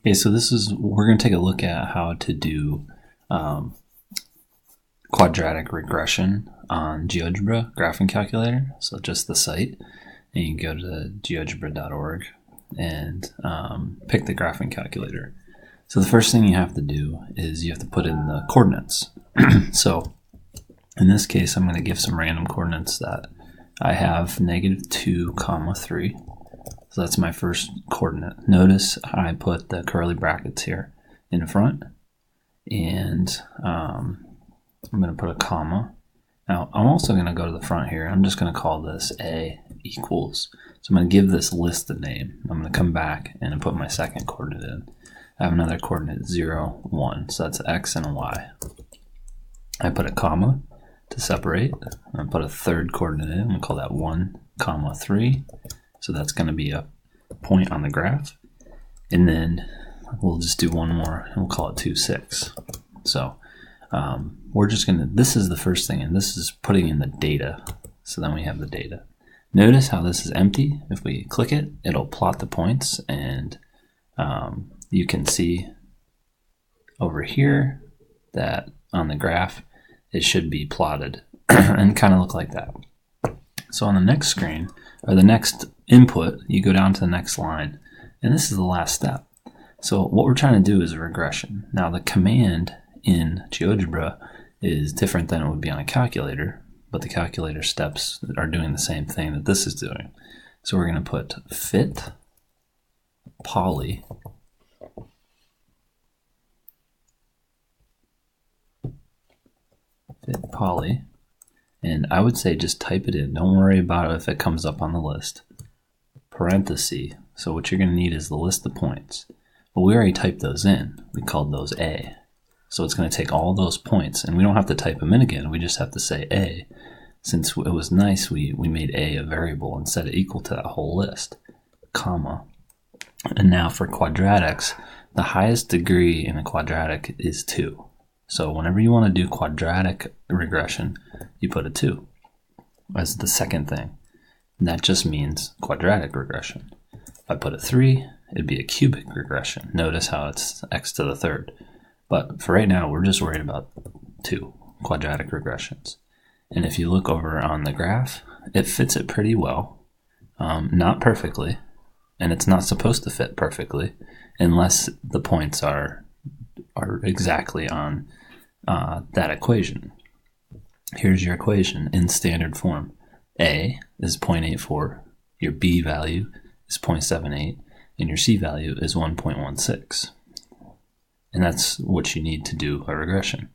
Okay, so we're going to take a look at how to do quadratic regression on Geogebra graphing calculator. So just the site, and you can go to geogebra.org and pick the graphing calculator. So the first thing you have to do is you have to put in the coordinates. So in this case, I'm going to give some random coordinates that I have -2, 3. So that's my first coordinate. Notice I put the curly brackets here in front, and I'm going to put a comma. Now I'm also going to go to the front here. I'm just going to call this A equals. So I'm going to give this list a name. I'm going to come back and put my second coordinate in. I have another coordinate 0, 1. So that's X and a Y. I put a comma to separate. I put a third coordinate in. I'm going to call that 1, 3. So that's going to be a point on the graph. And then we'll just do one more, and we'll call it 2, 6. So we're just going to, this is the first thing, and this is putting in the data. So then we have the data. Notice how this is empty. If we click it, it'll plot the points, and you can see over here that on the graph, it should be plotted and kind of look like that. So on the next screen, or the next input, you go down to the next line, and this is the last step. So what we're trying to do is a regression. Now the command in Geogebra is different than it would be on a calculator, but the calculator steps are doing the same thing that this is doing. So we're going to put FitPoly and I would say just type it in. Don't worry about it if it comes up on the list. Parenthesis. So what you're going to need is the list of points. Well, we already typed those in. We called those A. So it's going to take all those points, and we don't have to type them in again. We just have to say A. Since it was nice, we made A a variable and set it equal to that whole list, comma. And now for quadratics, the highest degree in a quadratic is 2. So whenever you want to do quadratic regression, you put a 2 as the second thing. And that just means quadratic regression. If I put a 3, it'd be a cubic regression. Notice how it's x to the third. But for right now, we're just worried about 2 quadratic regressions. And if you look over on the graph, it fits it pretty well. Not perfectly, and it's not supposed to fit perfectly unless the points are exactly on that equation. Here's your equation in standard form. A is 0.84, your B value is 0.78, and your C value is 1.16. And that's what you need to do a regression.